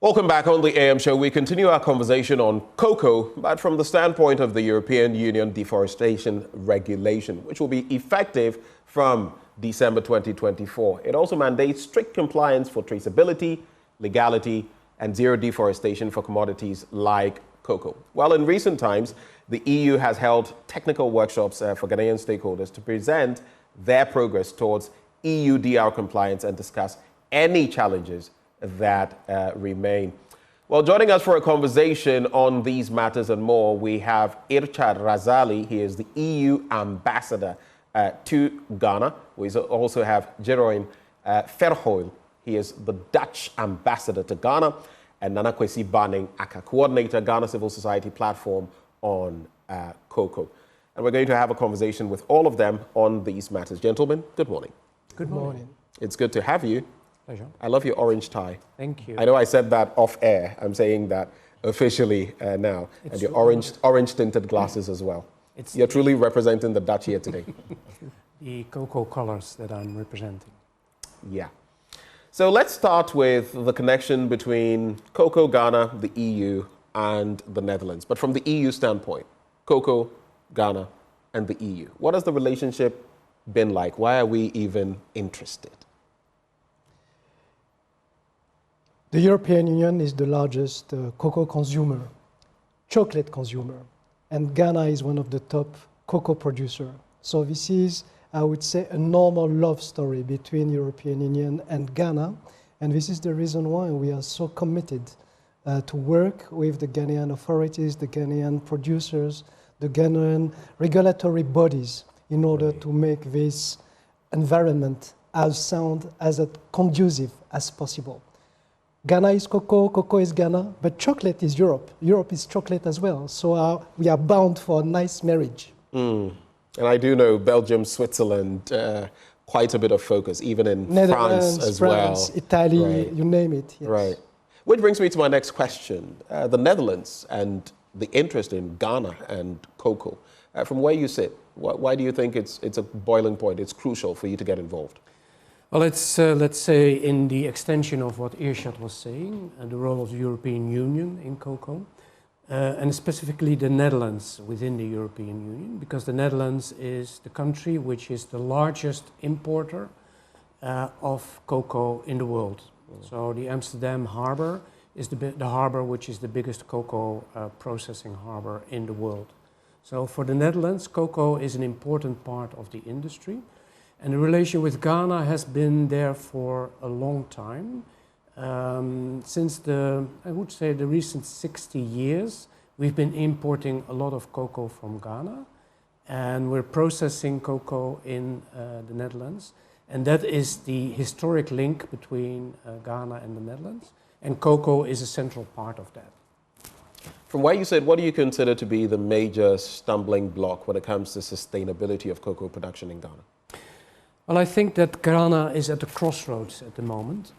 Welcome back on the AM show. We continue our conversation on cocoa, but from the standpoint of the European Union Deforestation Regulation, which will be effective from December 2024. It also mandates strict compliance for traceability, legality, and zero deforestation for commodities like cocoa. Well, in recent times, the EU has held technical workshops for Ghanaian stakeholders to present their progress towards EUDR compliance and discuss any challenges that remain. Well, joining us for a conversation on these matters and more, we have Irchad Razali. He is the EU ambassador to Ghana. We also have Jeroen Verheuvel. He is the Dutch ambassador to Ghana. And Nana Kwesi Banning Aka, coordinator, Ghana Civil Society platform on cocoa. And we're going to have a conversation with all of them on these matters. Gentlemen, good morning. Good morning. It's good to have you. Pleasure. I love your orange tie. Thank you. I know I said that off air. I'm saying that officially now. And your orange tinted glasses as well. You're truly representing the Dutch here today. The cocoa colors that I'm representing. Yeah. So let's start with the connection between cocoa, Ghana, the EU, and the Netherlands. But from the EU standpoint, cocoa, Ghana, and the EU. What has the relationship been like? Why are we even interested? The European Union is the largest cocoa consumer, chocolate consumer, and Ghana is one of the top cocoa producers. So this is, I would say, a normal love story between European Union and Ghana, and this is the reason why we are so committed to work with the Ghanaian authorities, the Ghanaian producers, the Ghanaian regulatory bodies in order to make this environment as sound, as conducive as possible. Ghana is cocoa, cocoa is Ghana, but chocolate is Europe. Europe is chocolate as well. So we are bound for a nice marriage. And I do know Belgium, Switzerland, quite a bit of focus, even in Netherlands, France as France, well. Italy, right. You name it. Yes. Right. Which brings me to my next question. The Netherlands and the interest in Ghana and cocoa. From where you sit, why do you think it's a boiling point? It's crucial for you to get involved. Well, it's, let's say, in the extension of what Irshad was saying, the role of the European Union in cocoa, and specifically the Netherlands within the European Union, because the Netherlands is the country which is the largest importer of cocoa in the world. So the Amsterdam harbor is the harbor which is the biggest cocoa processing harbor in the world. So for the Netherlands, cocoa is an important part of the industry. And the relation with Ghana has been there for a long time. Since I would say the recent 60 years, we've been importing a lot of cocoa from Ghana. And we're processing cocoa in the Netherlands. And that is the historic link between Ghana and the Netherlands. And cocoa is a central part of that. From what you said, what do you consider to be the major stumbling block when it comes to sustainability of cocoa production in Ghana? Well, I think that Ghana is at the crossroads at the moment.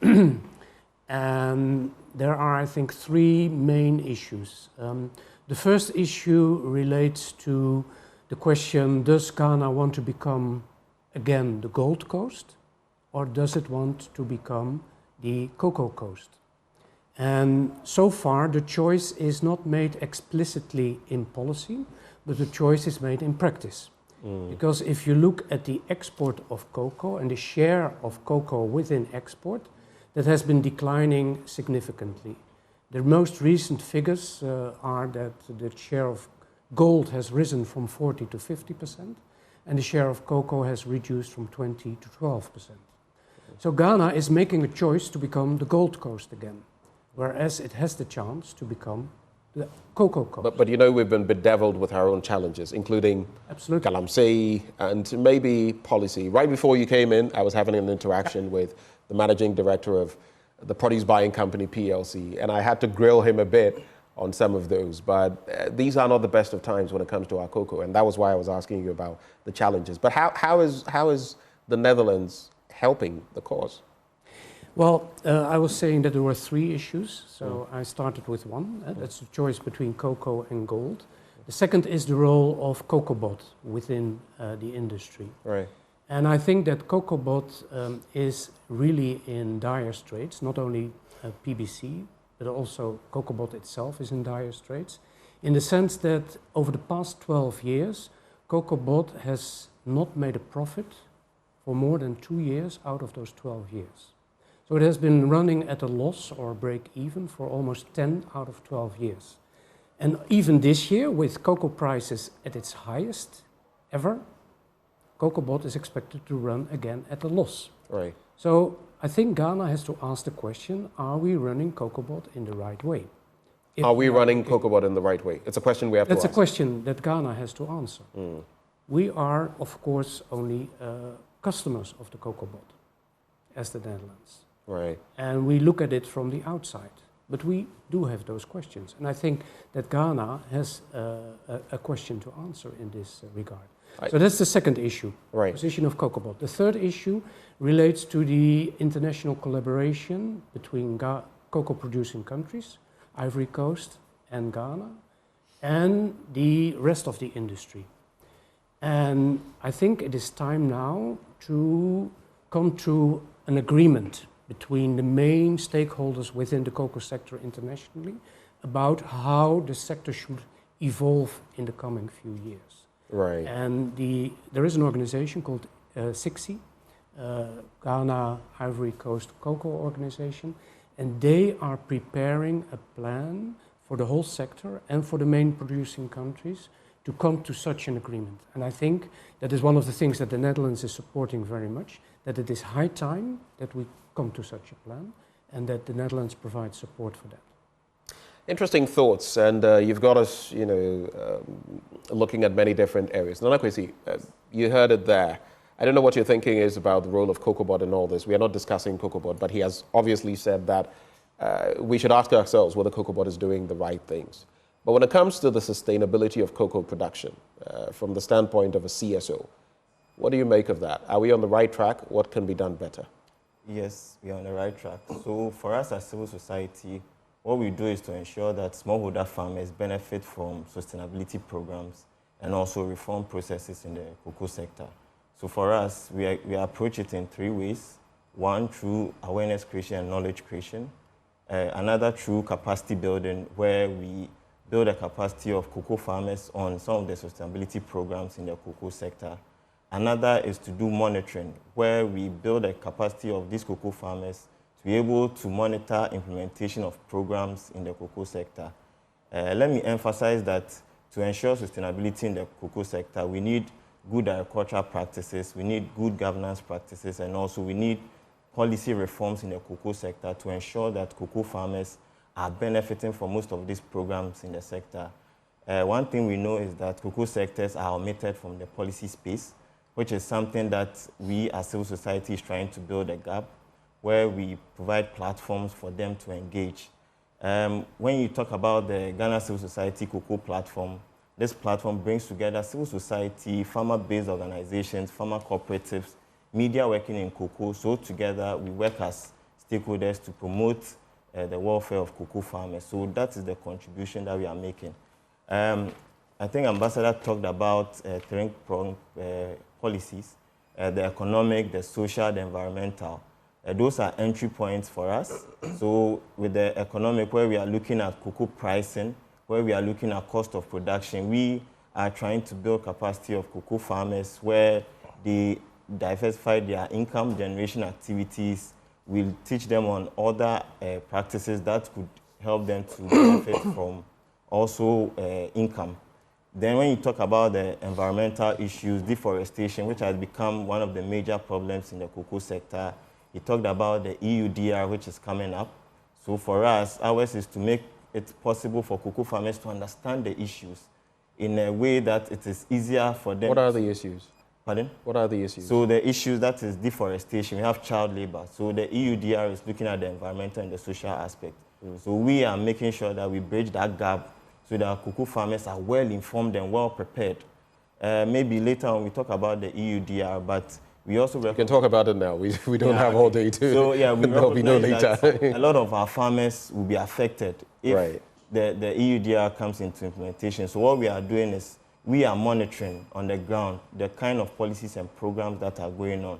And there are, I think, three main issues. The first issue relates to the question, does Ghana want to become, again, the Gold Coast? Or does it want to become the Cocoa Coast? And so far, the choice is not made explicitly in policy, but the choice is made in practice. Because if you look at the export of cocoa and the share of cocoa within export, that has been declining significantly. The most recent figures are that the share of gold has risen from 40 to 50%, and the share of cocoa has reduced from 20 to 12%. So Ghana is making a choice to become the Gold Coast again, whereas it has the chance to become the Cocoa Coast. But you know, we've been bedeviled with our own challenges, including Galamsey and maybe policy. Right before you came in, I was having an interaction with the managing director of the produce buying company, PLC, and I had to grill him a bit on some of those. But these are not the best of times when it comes to our cocoa, and that was why I was asking you about the challenges. But how is the Netherlands helping the cause? Well, I was saying that there were three issues, so I started with one. That's the choice between cocoa and gold. The second is the role of COCOBOT within the industry. Right. And I think that COCOBOT is really in dire straits, not only PBC, but also COCOBOT itself is in dire straits, in the sense that over the past 12 years, COCOBOT has not made a profit for more than 2 years out of those 12 years. So it has been running at a loss or break even for almost 10 out of 12 years. And even this year, with cocoa prices at its highest ever, COCOBOT is expected to run again at a loss. Right. So I think Ghana has to ask the question, are we running COCOBOT in the right way? If Are we running COCOBOT in the right way? It's a question we have to ask. That's a question that Ghana has to answer. We are, of course, only customers of the COCOBOT as the Netherlands. Right. And we look at it from the outside. But we do have those questions. And I think that Ghana has a question to answer in this regard. So that's the second issue, right. Position of COCOBOT. The third issue relates to the international collaboration between cocoa producing countries, Ivory Coast and Ghana, and the rest of the industry. And I think it is time now to come to an agreement between the main stakeholders within the cocoa sector internationally about how the sector should evolve in the coming few years. Right. And there is an organization called SICSI, Ghana Ivory Coast Cocoa Organization, and they are preparing a plan for the whole sector and for the main producing countries to come to such an agreement. And I think that is one of the things that the Netherlands is supporting very much, that it is high time that we come to such a plan and that the Netherlands provides support for that. Interesting thoughts, and you've got us, looking at many different areas. Nana Kwesi, you heard it there. I don't know what your thinking is about the role of COCOBOT in all this. We are not discussing COCOBOT, but he has obviously said that we should ask ourselves whether COCOBOT is doing the right things. But when it comes to the sustainability of cocoa production, from the standpoint of a CSO, what do you make of that? Are we on the right track? What can be done better? Yes, we are on the right track. So for us as civil society, what we do is to ensure that smallholder farmers benefit from sustainability programs and also reform processes in the cocoa sector. So for us, we approach it in 3 ways. One, through awareness creation and knowledge creation. Another, through capacity building, where we build a capacity of cocoa farmers on some of the sustainability programs in the cocoa sector. Another is to do monitoring, where we build a capacity of these cocoa farmers to be able to monitor implementation of programs in the cocoa sector. Let me emphasize that to ensure sustainability in the cocoa sector, we need good agricultural practices, we need good governance practices, and also we need policy reforms in the cocoa sector to ensure that cocoa farmers are benefiting from most of these programs in the sector. One thing we know is that cocoa sectors are omitted from the policy space, which is something that we as civil society is trying to build a gap, where we provide platforms for them to engage. When you talk about the Ghana Civil Society Cocoa Platform, this platform brings together civil society, farmer-based organizations, farmer cooperatives, media working in cocoa. So together we work as stakeholders to promote the welfare of cocoa farmers. So that is the contribution that we are making. I think Ambassador talked about three-pronged policies, the economic, the social, the environmental. Those are entry points for us. So with the economic, where we are looking at cocoa pricing, where we are looking at cost of production, we are trying to build capacity of cocoa farmers where they diversify their income generation activities. We'll teach them on other practices that could help them to benefit from also income. Then when you talk about the environmental issues, deforestation, which has become one of the major problems in the cocoa sector, he talked about the EUDR, which is coming up. So for us, ours is to make it possible for cocoa farmers to understand the issues in a way that it is easier for them. What are the issues? Pardon? What are the issues? So the issues, that is deforestation. We have child labor. So the EUDR is looking at the environmental and the social aspect. So we are making sure that we bridge that gap so that cocoa farmers are well informed and well prepared. Maybe later on we talk about the EUDR, but we also... We can talk about it now. We don't have all day to... So yeah, we there'll be no later. a lot of our farmers will be affected if the EUDR comes into implementation. So what we are doing is we are monitoring on the ground the kind of policies and programs that are going on.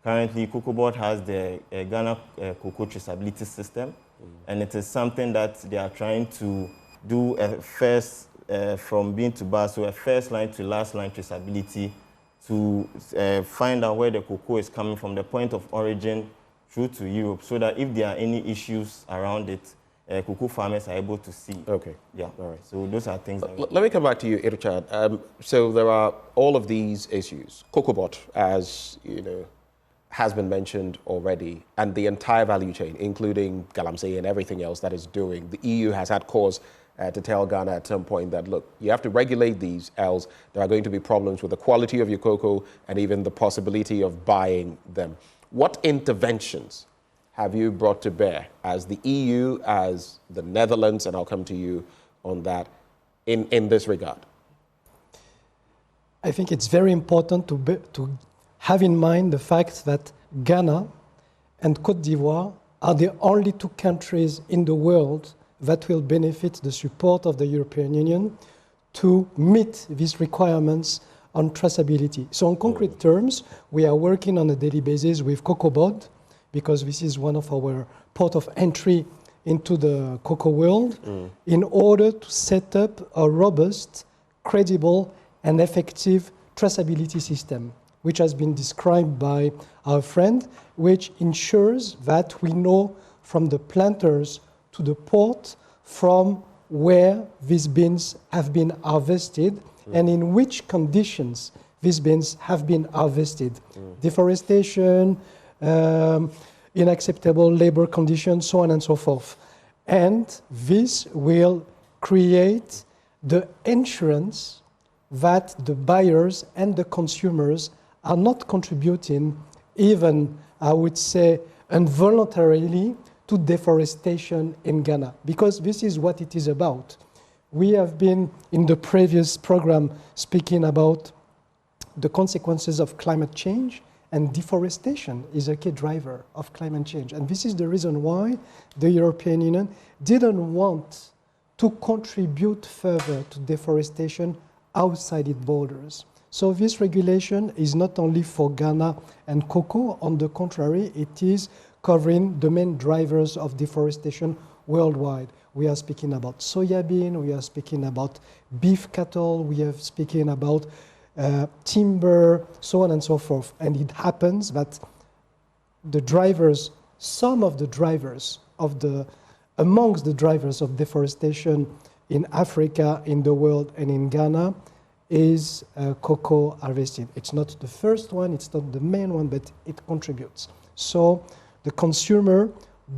Currently, COCOBOT has the Ghana Cocoa Traceability System, And it is something that they are trying to do a first, from bean to bar, so a first line to last line traceability to find out where the cocoa is coming from, the point of origin through to Europe, so that if there are any issues around it, cocoa farmers are able to see. Okay. Yeah. All right. So those are things that Let me come back to you, Richard. So there are all of these issues. CocoaBot, as you know, has been mentioned already, and the entire value chain, including Galamsey and everything else that is doing. The EU has had cause to tell Ghana at some point that, look, you have to regulate these, else there are going to be problems with the quality of your cocoa and even the possibility of buying them. What interventions have you brought to bear as the EU, as the Netherlands, and I'll come to you on that, in this regard? I think it's very important to have in mind the fact that Ghana and Côte d'Ivoire are the only two countries in the world that will benefit the support of the European Union to meet these requirements on traceability. So in concrete terms, we are working on a daily basis with CocoaBot, because this is one of our port of entry into the cocoa world, in order to set up a robust, credible, and effective traceability system, which has been described by our friend, which ensures that we know from the planters to the port from where these beans have been harvested and in which conditions these beans have been harvested. Deforestation, unacceptable labor conditions, so on and so forth. And this will create the assurance that the buyers and the consumers are not contributing, even, I would say, involuntarily, to deforestation in Ghana, because this is what it is about. We have been, in the previous program, speaking about the consequences of climate change, and deforestation is a key driver of climate change. And this is the reason why the European Union didn't want to contribute further to deforestation outside its borders. So this regulation is not only for Ghana and cocoa, on the contrary, it is covering the main drivers of deforestation worldwide. We are speaking about soybean, we are speaking about beef cattle, we are speaking about timber, so on and so forth. And it happens that the drivers, some of the drivers of amongst the drivers of deforestation in Africa, in the world, and in Ghana is cocoa harvesting. It's not the first one, it's not the main one, but it contributes. So the consumer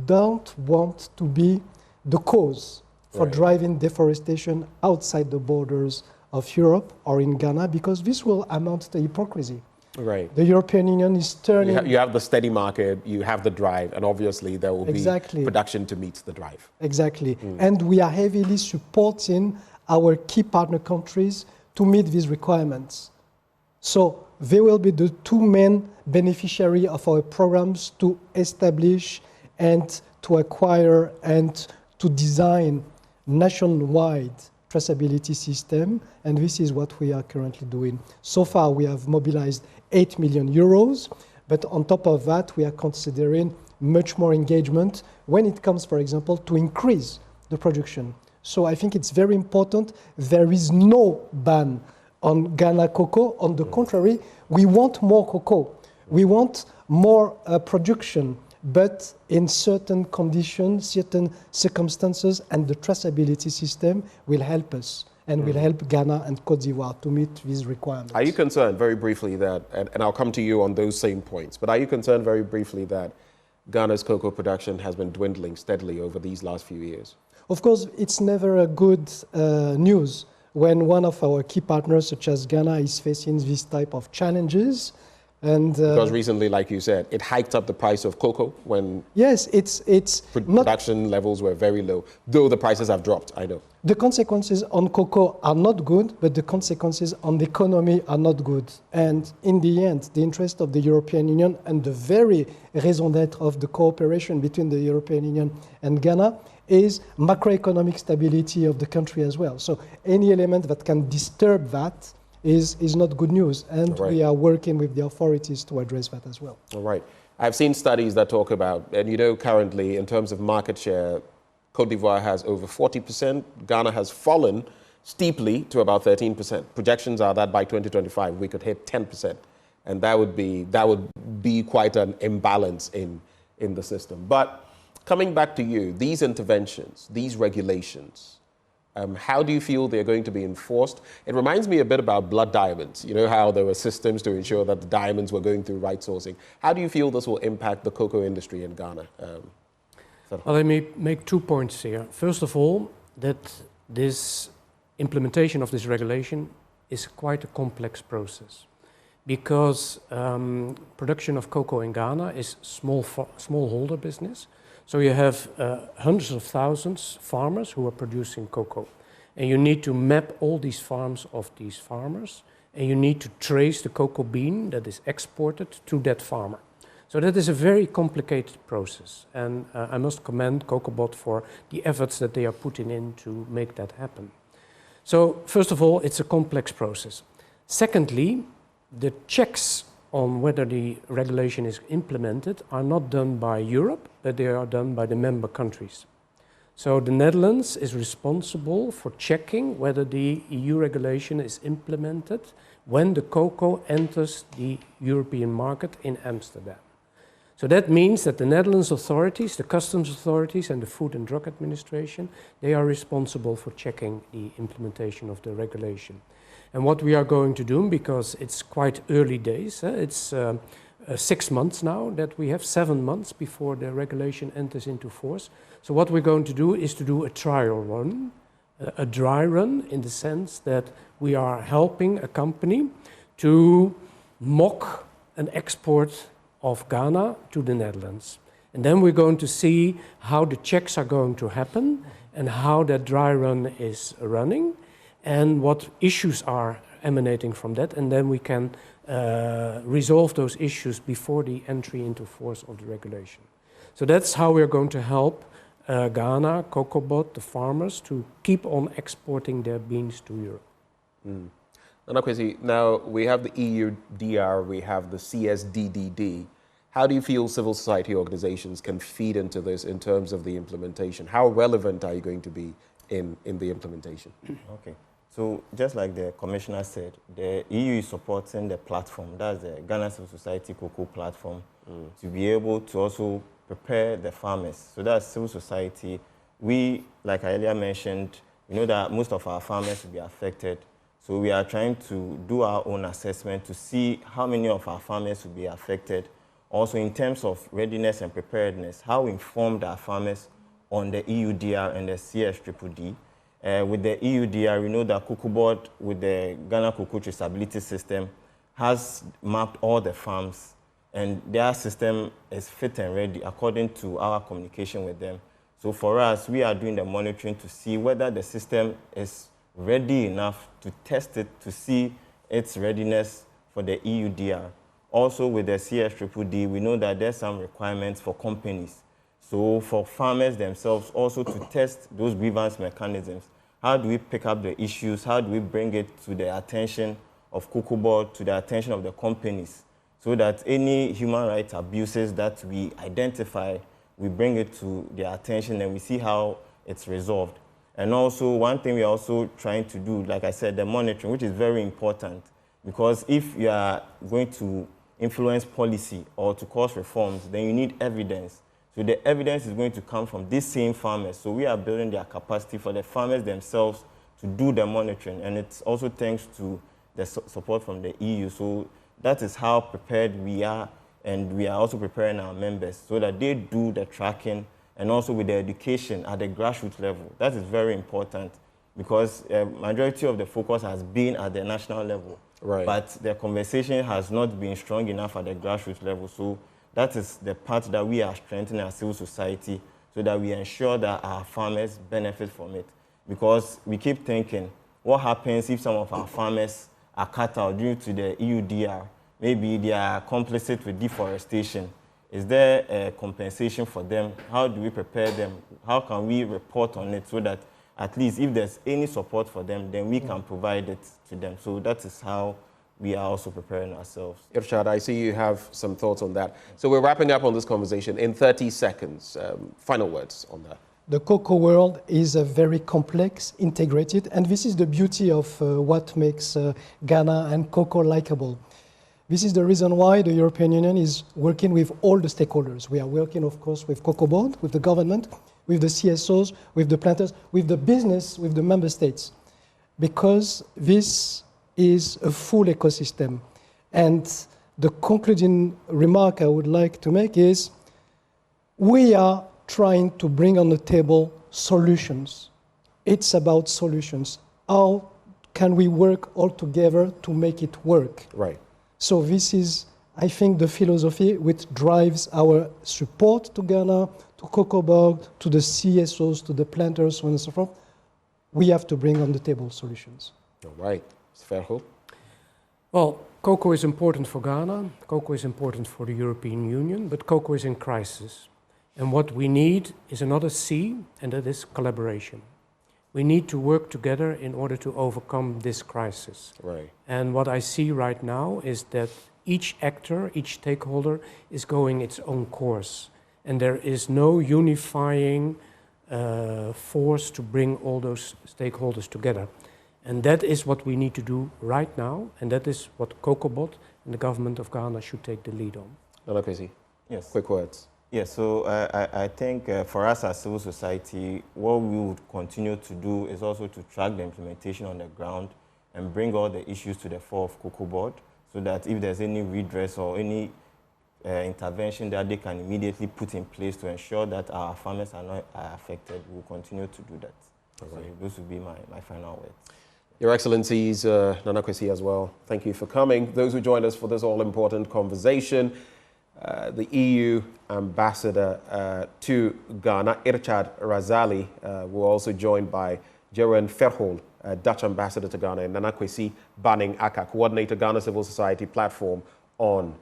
don't want to be the cause for driving deforestation outside the borders of Europe or in Ghana, because this will amount to hypocrisy. Right. The European Union is turning... You have the steady market, you have the drive, and obviously there will be production to meet the drive. Exactly. And we are heavily supporting our key partner countries to meet these requirements. So they will be the two main beneficiaries of our programs to establish and to acquire and to design nationwide traceability system, and this is what we are currently doing. So far, we have mobilized 8 million euros, but on top of that, we are considering much more engagement when it comes, for example, to increase the production. So I think it's very important. There is no ban on Ghana cocoa. On the contrary, we want more cocoa. We want more production, but in certain conditions, certain circumstances, and the traceability system will help us and will help Ghana and Côte d'Ivoire to meet these requirements. Are you concerned, very briefly, that, and I'll come to you on those same points, but are you concerned very briefly that Ghana's cocoa production has been dwindling steadily over these last few years? Of course, it's never a good news when one of our key partners, such as Ghana, is facing this type of challenges. And because recently, like you said, it hiked up the price of cocoa when production levels were very low, though the prices have dropped, I know. The consequences on cocoa are not good, but the consequences on the economy are not good. And in the end, the interest of the European Union and the very raison d'être of the cooperation between the European Union and Ghana is macroeconomic stability of the country as well. So any element that can disturb that is not good news, and we are working with the authorities to address that as well. All right. I've seen studies that talk about, and you know, currently in terms of market share, Cote d'Ivoire has over 40%. Ghana has fallen steeply to about 13%. Projections are that by 2025 we could hit 10%, and that would be quite an imbalance in the system. But coming back to you, these interventions, these regulations, how do you feel they're going to be enforced? It reminds me a bit about blood diamonds. You know how there were systems to ensure that the diamonds were going through right sourcing. How do you feel this will impact the cocoa industry in Ghana? Well, let me make 2 points here. First of all, that this implementation of this regulation is quite a complex process, because production of cocoa in Ghana is smallholder business. So you have hundreds of thousands of farmers who are producing cocoa. And you need to map all these farms of these farmers, and you need to trace the cocoa bean that is exported to that farmer. So that is a very complicated process. And I must commend COCOBOT for the efforts that they are putting in to make that happen. So first of all, it's a complex process. Secondly, the checks on whether the regulation is implemented are not done by Europe, but they are done by the member countries. So the Netherlands is responsible for checking whether the EU regulation is implemented when the cocoa enters the European market in Amsterdam. So that means that the Netherlands authorities, the customs authorities and the Food and Drug Administration, they are responsible for checking the implementation of the regulation. And what we are going to do, because it's quite early days, it's 6 months now that we have, 7 months before the regulation enters into force. So what we're going to do is to do a trial run, a dry run, in the sense that we are helping a company to mock an export of Ghana to the Netherlands. And then we're going to see how the checks are going to happen and how that dry run is running, and what issues are emanating from that, and then we can resolve those issues before the entry into force of the regulation. So that's how we're going to help Ghana, COCOBOT, the farmers, to keep on exporting their beans to Europe. Now we have the EUDR, we have the CSDDD. How do you feel civil society organizations can feed into this in terms of the implementation? How relevant are you going to be in the implementation? Okay. So just like the commissioner said, the EU is supporting the platform, that's the Ghana Civil Society Cocoa Platform, to be able to also prepare the farmers. So that's civil society. We, like I earlier mentioned, we know that most of our farmers will be affected. So we are trying to do our own assessment to see how many of our farmers will be affected. Also in terms of readiness and preparedness, how informed are farmers on the EUDR and the CSDDD. With the EUDR, we know that COCOBOT, with the Ghana Cocoa Traceability System, has mapped all the farms, and their system is fit and ready according to our communication with them. So for us, we are doing the monitoring to see whether the system is ready enough to test it, to see its readiness for the EUDR. Also with the CSDDD, we know that there's some requirements for companies. So for farmers themselves also to test those grievance mechanisms. How do we pick up the issues? How do we bring it to the attention of COCOBOT, to the attention of the companies, so that any human rights abuses that we identify, we bring it to their attention and we see how it's resolved. And also one thing we're also trying to do, like I said, the monitoring, which is very important, because if you are going to influence policy or to cause reforms, then you need evidence. So the evidence is going to come from these same farmers. So we are building their capacity for the farmers themselves to do the monitoring. And it's also thanks to the support from the EU. So that is how prepared we are. And we are also preparing our members so that they do the tracking, and also with the education at the grassroots level. That is very important, because majority of the focus has been at the national level. Right. But the conversation has not been strong enough at the grassroots level. So that is the part that we are strengthening as civil society, so that we ensure that our farmers benefit from it. Because we keep thinking, what happens if some of our farmers are cut out due to the EUDR? Maybe they are complicit with deforestation. Is there a compensation for them? How do we prepare them? How can we report on it so that at least if there's any support for them, then we can provide it to them? So that is how we are also preparing ourselves. Irshad, I see you have some thoughts on that. So we're wrapping up on this conversation in 30 seconds. Final words on that. The cocoa world is a very complex, integrated, and this is the beauty of what makes Ghana and cocoa likable. This is the reason why the European Union is working with all the stakeholders. We are working, of course, with Cocoa Board, with the government, with the CSOs, with the planters, with the business, with the member states, because this is a full ecosystem. And the concluding remark I would like to make is we are trying to bring on the table solutions. It's about solutions. How can we work all together to make it work? Right. So this is, I think, the philosophy which drives our support to Ghana, to Cocoa Board, to the CSOs, to the planters, so on and so forth. We have to bring on the table solutions. All right. Mr. Ferho? Well, cocoa is important for Ghana, cocoa is important for the European Union, but cocoa is in crisis. And what we need is another C, and that is collaboration. We need to work together in order to overcome this crisis. Right. And what I see right now is that each actor, each stakeholder is going its own course. And there is no unifying force to bring all those stakeholders together. And that is what we need to do right now, and that is what COCOBOT and the government of Ghana should take the lead on. Nana Kwesi, Yes. quick words. Yes, so I think for us as civil society, what we would continue to do is also to track the implementation on the ground and bring all the issues to the fore of Cocoa Board, so that if there's any redress or any intervention that they can immediately put in place to ensure that our farmers are not affected, we'll continue to do that. Right. So those would be my final words. Your Excellencies, Nana Kwesi as well, thank you for coming. Those who joined us for this all-important conversation, the EU ambassador to Ghana, Irchad Razali, were also joined by Jeroen Verhol, Dutch ambassador to Ghana, and Nana Kwesi Banning Aka, coordinator Ghana Civil Society platform on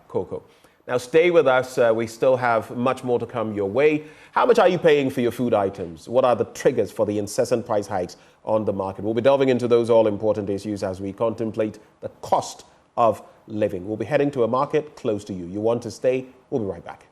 cocoa. Now stay with us, we still have much more to come your way. How much are you paying for your food items? What are the triggers for the incessant price hikes on the market? We'll be delving into those all-important issues as we contemplate the cost of living. We'll be heading to a market close to you. You want to stay? We'll be right back.